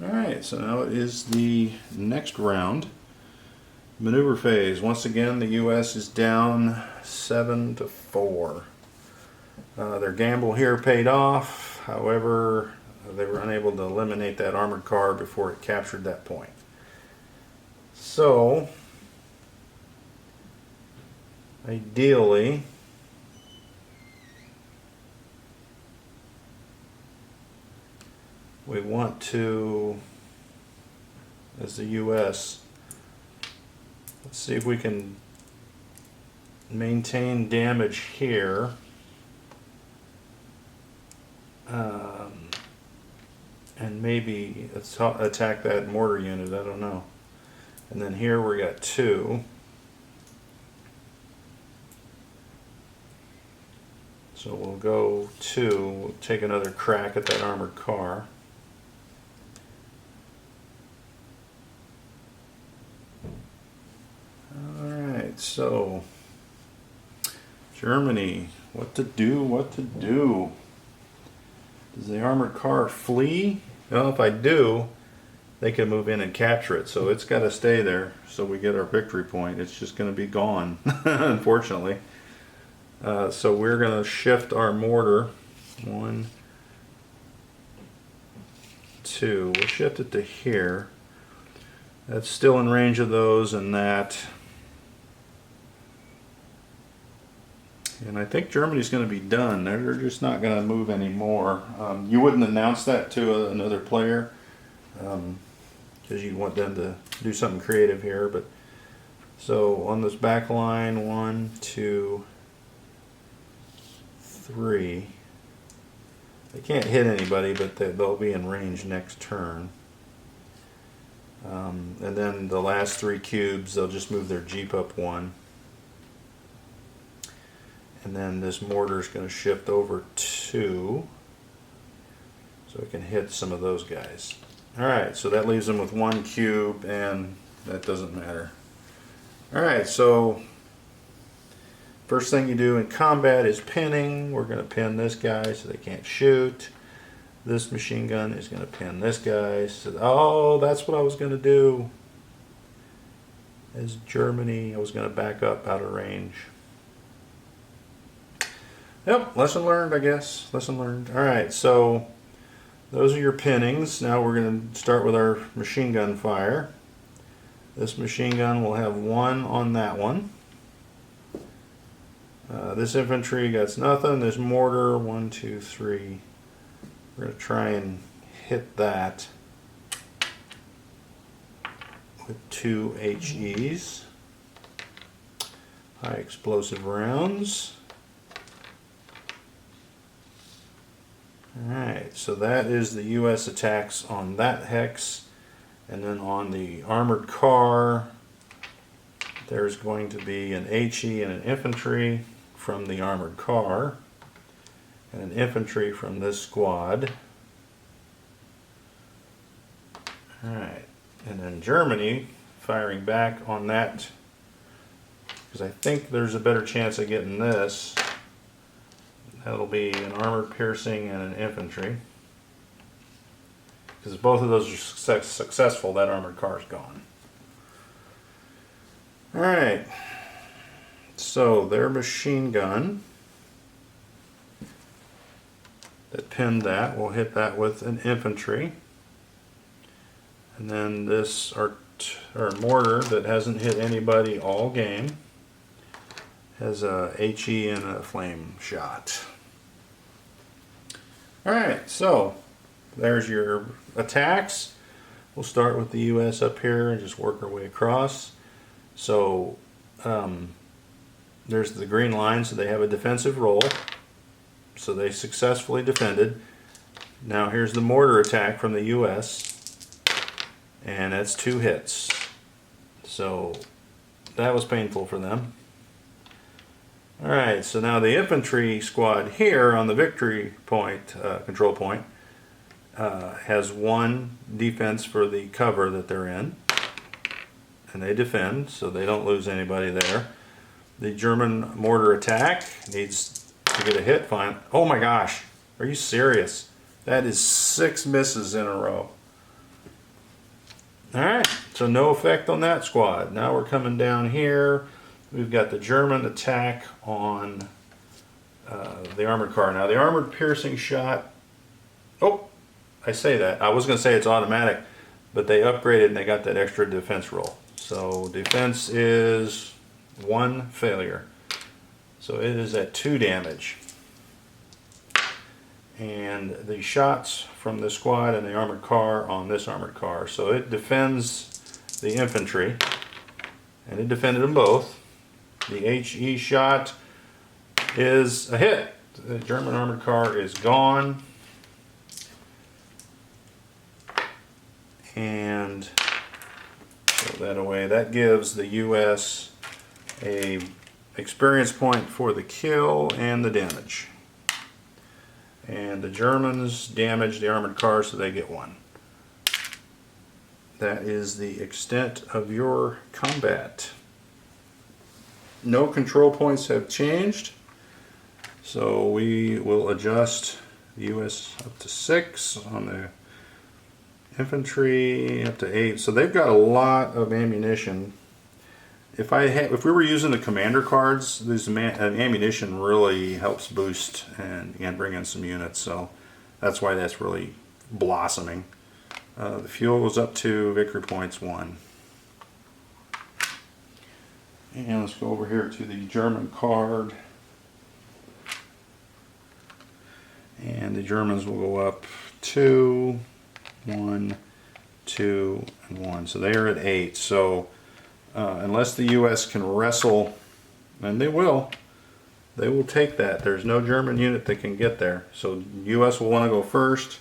Alright, so now it is the next round. Maneuver phase. Once again, the U.S. is down 7-4. Their gamble here paid off. However, they were unable to eliminate that armored car before it captured that point. So, ideally, we want to, as the U.S., let's see if we can maintain damage here. And maybe let's attack that mortar unit, I don't know. And then here we got 2. So we'll go 2, we'll take another crack at that armored car. Alright, so Germany, what to do, what to do? Does the armored car flee? Well, if I do, they can move in and capture it. So it's got to stay there so we get our victory point. It's just going to be gone, unfortunately. So we're going to shift our mortar. 1, 2. We'll shift it to here. That's still in range of those and that. And I think Germany's going to be done. They're just not going to move anymore. You wouldn't announce that to another player because you want them to do something creative here. But so on this back line, 1, 2, 3. They can't hit anybody, but they'll be in range next turn. And then the last 3 cubes, they'll just move their Jeep up 1. And then this mortar is going to shift over 2 so we can hit some of those guys. Alright, so that leaves them with 1 cube, and that doesn't matter. Alright, so first thing you do in combat is pinning. We're going to pin this guy so they can't shoot. This machine gun is going to pin this guy. So, oh, that's what I was going to do. As Germany, I was going to back up out of range. Yep, lesson learned, I guess. Lesson learned. Alright, so those are your pinnings. Now we're going to start with our machine gun fire. This machine gun will have 1 on that one. This infantry gets nothing. This mortar, 1, 2, 3. We're going to try and hit that with 2 HEs. High explosive rounds. Alright, so that is the U.S. attacks on that hex. And then on the armored car, there's going to be an HE and an infantry from the armored car, and an infantry from this squad. Alright, and then Germany firing back on that, because I think there's a better chance of getting this. That'll be an armored piercing and an infantry. Because if both of those are successful, that armored car is gone. Alright, so their machine gun that pinned that, we'll hit that with an infantry. And then this, our mortar that hasn't hit anybody all game, has a HE and a flame shot. Alright, so there's your attacks. We'll start with the U.S. up here and just work our way across. So there's the green line, so they have a defensive role. So they successfully defended. Now here's the mortar attack from the U.S. and that's 2 hits. So that was painful for them. Alright, so now the infantry squad here on the victory point, control point, has 1 defense for the cover that they're in. And they defend, so they don't lose anybody there. The German mortar attack needs to get a hit. Fine. Oh my gosh, are you serious? That is 6 misses in a row. Alright, so no effect on that squad. Now we're coming down here. We've got the German attack on the armored car. Now the armored piercing shot, oh, I say that. I was going to say it's automatic, but they upgraded and they got that extra defense roll. So defense is 1 failure. So it is at 2 damage. And the shots from the squad and the armored car on this armored car. So it defends the infantry, and it defended them both. The HE shot is a hit. The German armored car is gone. And throw that away. That gives the US a experience point for the kill and the damage. And the Germans damage the armored car, so they get 1. That is the extent of your combat. No control points have changed, so we will adjust the US up to 6 on the infantry, up to 8. So they've got a lot of ammunition. If we were using the commander cards, this ammunition really helps boost and bring in some units. So that's why that's really blossoming. The fuel goes up to victory points 1. And let's go over here to the German card. And the Germans will go up 2, 1, 2, and 1. So they are at 8. So unless the US can wrestle, and they will take that. There's no German unit that can get there. So US will want to go first.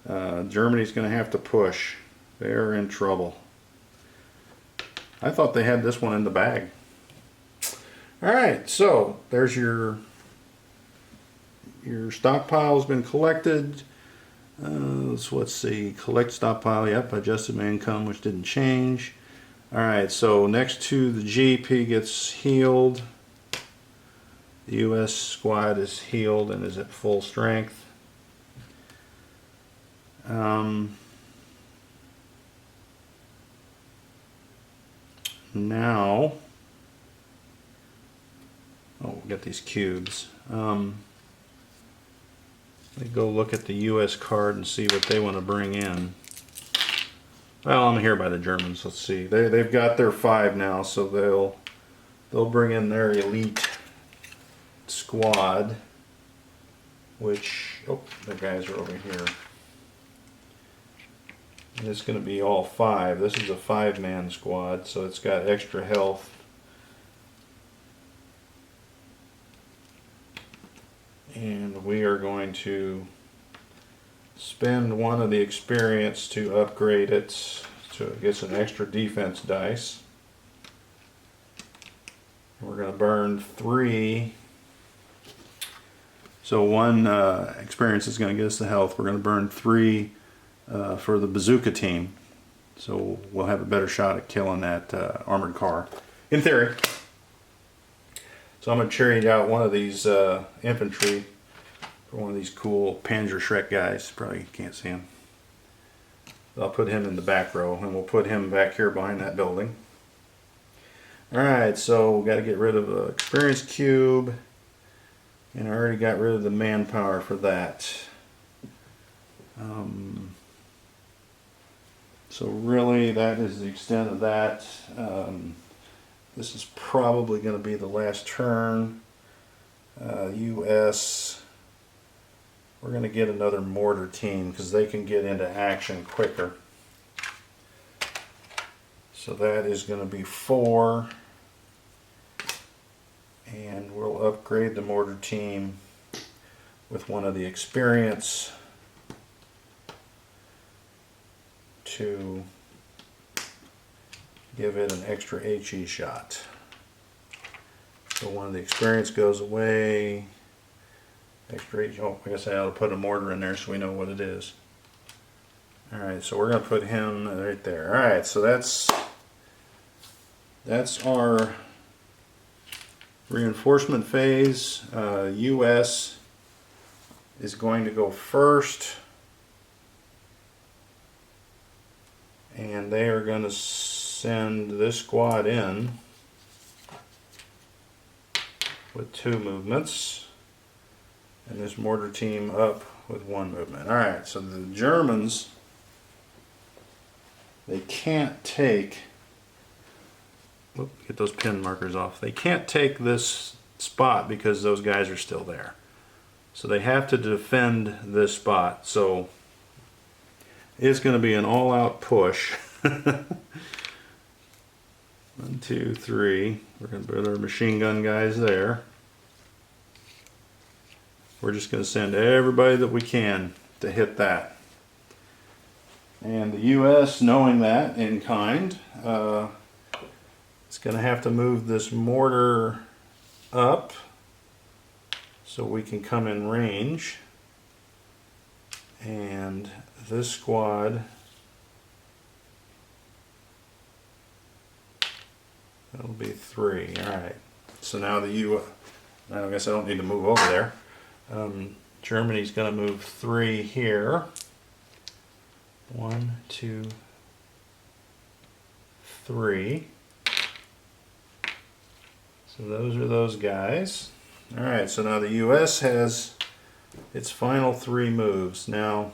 Germany's going to have to push. They're in trouble. I thought they had this one in the bag. Alright, so there's your stockpile's been collected. Let's see, collect stockpile, yep, adjusted my income, which didn't change. Alright, so next to the GP gets healed. The US squad is healed and is at full strength. Now, we got these cubes. Let me go look at the US card and see what they want to bring in. Well, I'm here by the Germans. Let's see. They've got their 5 now, so they'll bring in their elite squad, which the guys are over here. And it's going to be all 5. This is a 5-man squad, so it's got extra health. And we are going to spend 1 of the experience to upgrade it so it gets an extra defense dice. We're going to burn 3. So 1 experience is going to get us the health. We're going to burn 3 for the bazooka team. So we'll have a better shot at killing that armored car, in theory. So I'm going to trade out 1 of these infantry for 1 of these cool Panzer Shrek guys. Probably can't see him. I'll put him in the back row, and we'll put him back here behind that building. Alright, so we've got to get rid of the experience cube, and I already got rid of the manpower for that. So really that is the extent of that. This is probably going to be the last turn. US, we're going to get another mortar team because they can get into action quicker. So that is going to be 4. And we'll upgrade the mortar team with 1 of the experience to give it an extra HE shot. So 1 of the experience goes away. Extra HE, I guess I ought to put a mortar in there so we know what it is. Alright, so we're going to put him right there. Alright, so that's our reinforcement phase. US is going to go first. And and they are going to send this squad in with 2 movements, and this mortar team up with 1 movement. Alright, so the Germans, they can't take, get those pin markers off, they can't take this spot because those guys are still there. So they have to defend this spot. So it's going to be an all-out push. 1, 2, 3. We're going to put our machine gun guys there. We're just going to send everybody that we can to hit that. And the U.S., knowing that in kind, it's going to have to move this mortar up so we can come in range. And this squad, that'll be 3. Alright, so now the U.S., I guess I don't need to move over there. Germany's going to move 3 here. 1, 2, 3. So those are those guys. Alright, so now the U.S. has its final 3 moves. Now,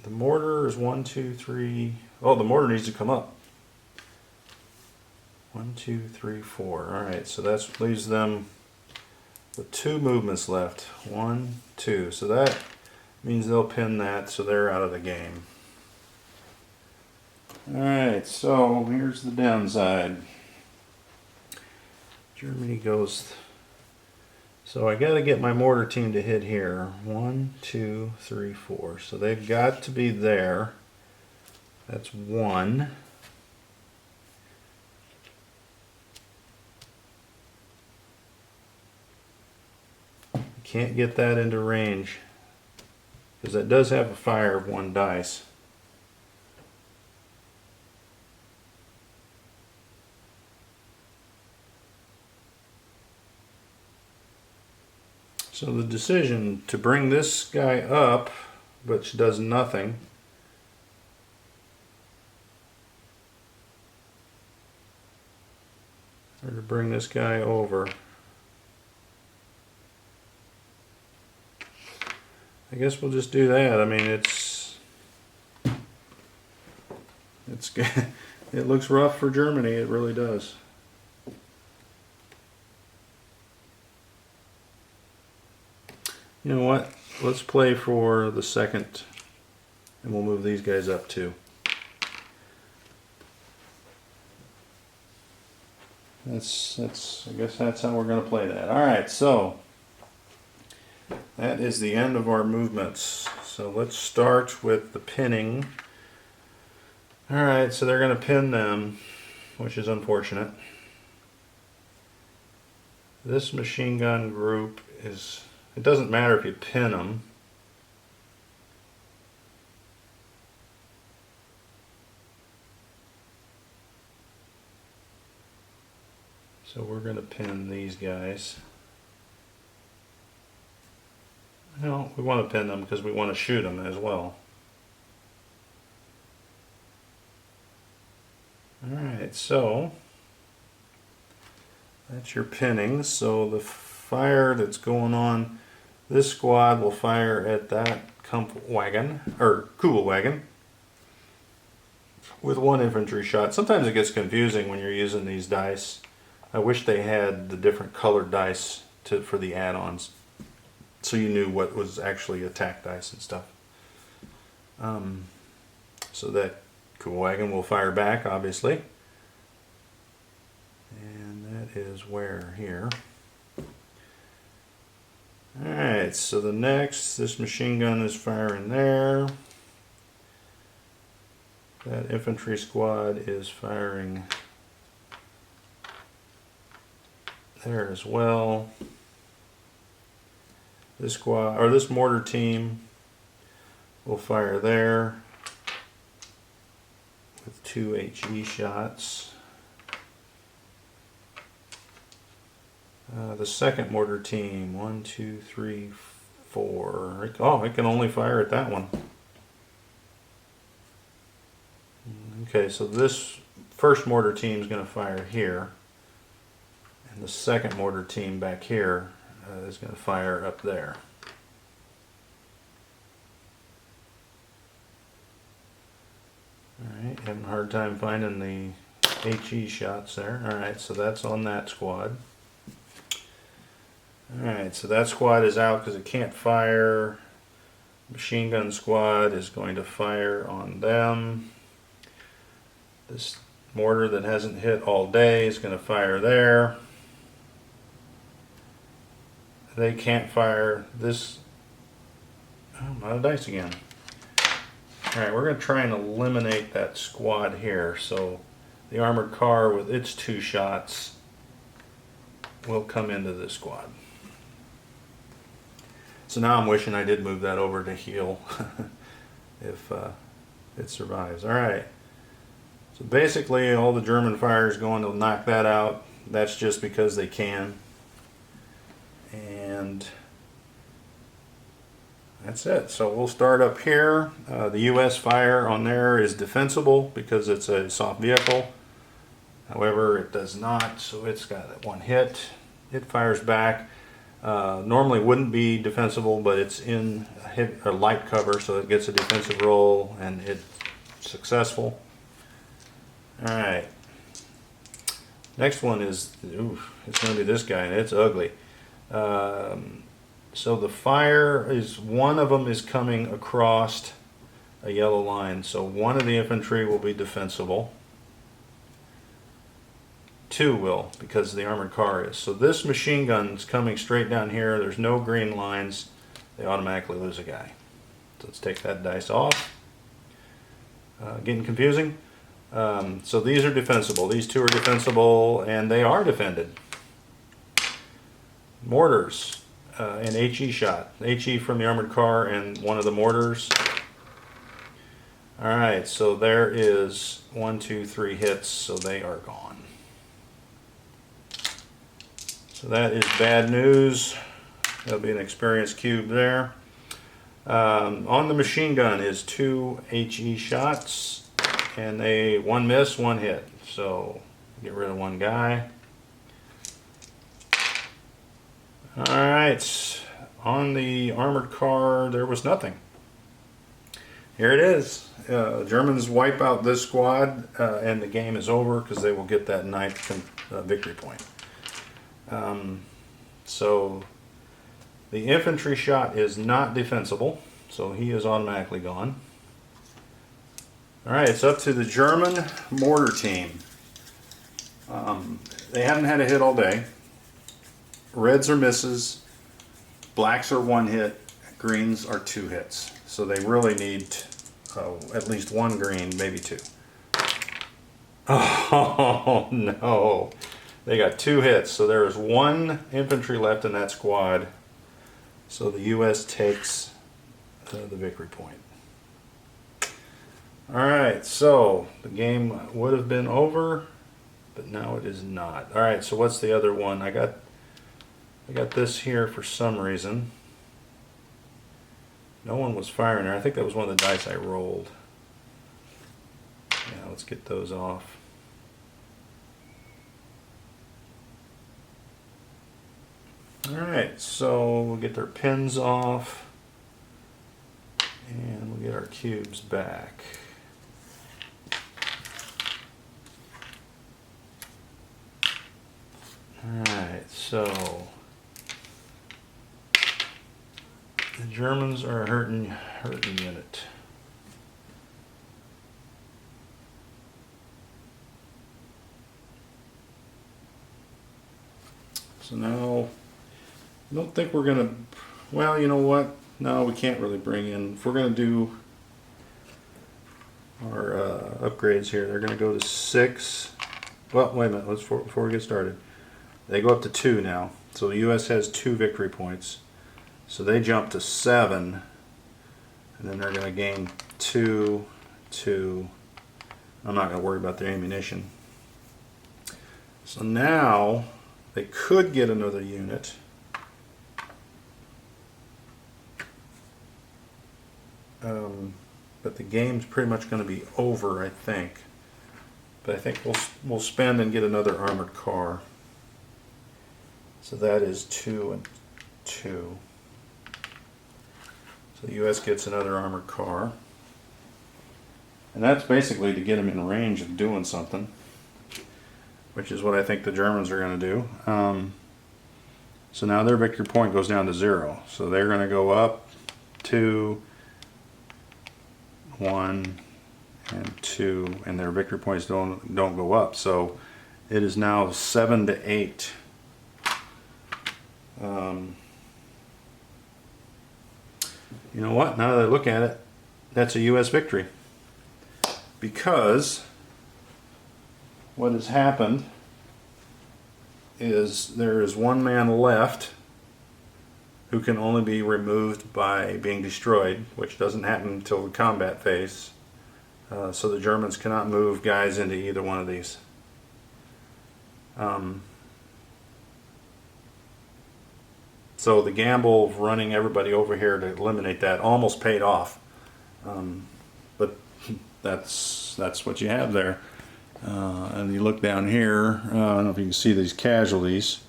the mortar is 1, 2, 3. Oh, the mortar needs to come up. 1, 2, 3, 4. Alright, so that leaves them with 2 movements left. 1, 2. So that means they'll pin that, so they're out of the game. Alright, so here's the downside. Germany goes. So I got to get my mortar team to hit here. 1, 2, 3, 4. So they've got to be there. That's 1. Can't get that into range because that does have a fire of 1 dice. So the decision to bring this guy up, which does nothing, or to bring this guy over. I guess we'll just do that. I mean, it's it looks rough for Germany. It really does. You know what? Let's play for the second, and we'll move these guys up too. I guess that's how we're going to play that. All right, so that is the end of our movements. So let's start with the pinning. All right, so they're going to pin them, which is unfortunate. This machine gun group is, it doesn't matter if you pin them. So we're going to pin these guys. No, we want to pin them because we want to shoot them as well. Alright, so that's your pinning. So the fire that's going on, this squad will fire at that Kugel wagon with 1 infantry shot. Sometimes it gets confusing when you're using these dice. I wish they had the different colored dice for the add-ons, so you knew what was actually attack dice and stuff. So that Kugel wagon will fire back, obviously. And that is where here. Alright, so the next, this machine gun is firing there. That infantry squad is firing there as well. This squad, or this mortar team, will fire there with 2 HE shots. The second mortar team, 1, 2, 3, 4. Oh, it can only fire at that one. Okay, so this first mortar team is going to fire here, and the second mortar team back here is going to fire up there. Alright, having a hard time finding the HE shots there. Alright, so that's on that squad. Alright, so that squad is out because it can't fire. Machine gun squad is going to fire on them. This mortar that hasn't hit all day is going to fire there. They can't fire this. Oh, I'm out of dice again. Alright, we're going to try and eliminate that squad here. So the armored car with its 2 shots will come into this squad. So now I'm wishing I did move that over to heal if it survives. Alright, so basically all the German fire is going to knock that out. That's just because they can. And that's it. So we'll start up here. The US fire on there is defensible because it's a soft vehicle. However, it does not, so it's got 1 hit. It fires back. Normally wouldn't be defensible, but it's in a light cover, so it gets a defensive roll and it's successful. Alright. Next one is, it's going to be this guy, and it's ugly. So the fire is, one of them is coming across a yellow line, so one of the infantry will be defensible. 2 will, because the armored car is. So this machine gun is coming straight down here. There's no green lines. They automatically lose a guy. So let's take that dice off. Getting confusing. So these are defensible. These 2 are defensible, and they are defended. Mortars. An HE shot. HE from the armored car and one of the mortars. Alright, so there is 1, 2, 3 hits, so they are gone. So that is bad news. That'll be an experience cube there. On the machine gun is 2 HE shots, and 1 miss, 1 hit. So get rid of 1 guy. Alright, on the armored car there was nothing. Here it is. Germans wipe out this squad and the game is over because they will get that 9th victory point. So the infantry shot is not defensible, so he is automatically gone. Alright, it's up to the German mortar team. They haven't had a hit all day. Reds are misses, blacks are 1 hit, greens are 2 hits. So they really need at least 1 green, maybe 2. Oh no, they got 2 hits. So there is 1 infantry left in that squad. So the US takes the victory point. Alright, so the game would have been over, but now it is not. Alright, so what's the other one? I got this here for some reason. No one was firing there. I think that was one of the dice I rolled. Yeah, let's get those off. Alright, so we'll get their pins off. And we'll get our cubes back. Alright, so the Germans are a hurting unit. So now, I don't think we're going to, well, you know what? No, we can't really bring in, if we're going to do our upgrades here, they're going to go to 6. Well, wait a minute, before we get started. They go up to 2 now. So the US has 2 victory points. So they jump to 7, and then they're going to gain 2, 2. I'm not going to worry about their ammunition. So now they could get another unit. But the game's pretty much going to be over, I think. But I think we'll spend and get another armored car. So that is 2 and 2. So the U.S. gets another armored car. And that's basically to get them in range of doing something, which is what I think the Germans are going to do. So now their victory point goes down to 0. So they're going to go up 2, 1, and 2, and their victory points don't go up. So it is now 7 to 8. You know what? Now that I look at it, that's a U.S. victory, because what has happened is there is one man left who can only be removed by being destroyed, which doesn't happen until the combat phase. So the Germans cannot move guys into either one of these. So the gamble of running everybody over here to eliminate that almost paid off. But that's what you have there. And you look down here, I don't know if you can see these casualties.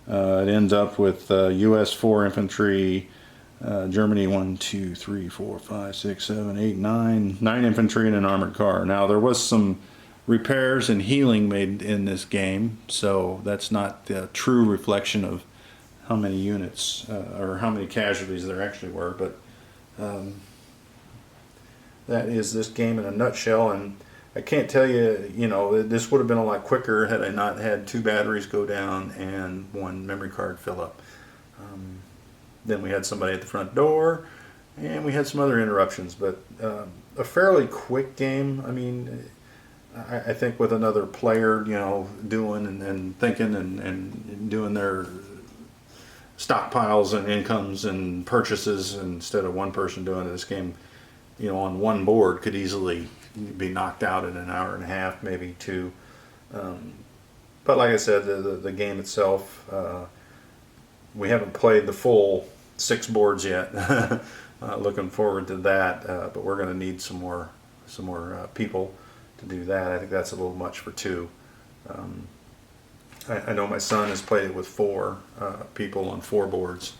It ends up with U.S. 4 infantry, Germany 1, 2, 3, 4, 5, 6, 7, 8, 9 infantry and an armored car. Now there was some repairs and healing made in this game, so that's not the true reflection of how many units or how many casualties there actually were, but that is this game in a nutshell. And I can't tell you, you know, this would have been a lot quicker had I not had 2 batteries go down and 1 memory card fill up. Then we had somebody at the front door, and we had some other interruptions, but a fairly quick game. I mean, I think with another player, you know, doing and thinking and doing their stockpiles and incomes and purchases instead of one person doing it, this game, you know, on one board could easily be knocked out in an hour and a half, maybe 2. But like I said, the game itself, we haven't played the full 6 boards yet. Looking forward to that, but we're going to need some more people to do that. I think that's a little much for 2. I know my son has played it with 4 people on 4 boards,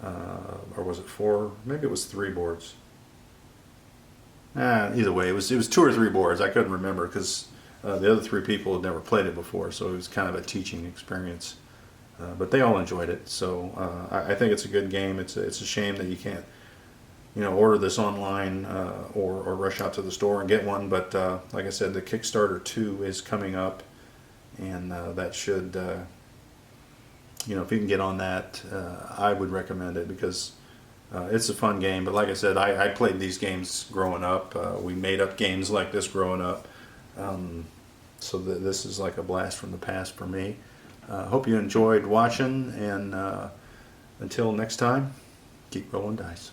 or was it 4? Maybe it was 3 boards. Either way, it was 2 or 3 boards. I couldn't remember because the other 3 people had never played it before, so it was kind of a teaching experience. But they all enjoyed it, so I think it's a good game. It's a shame that you can't, you know, order this online or rush out to the store and get one. But like I said, the Kickstarter 2 is coming up, and that should, you know, if you can get on that, I would recommend it because it's a fun game. But like I said, I played these games growing up. We made up games like this growing up, so this is like a blast from the past for me. Hope you enjoyed watching, and until next time, keep rolling dice.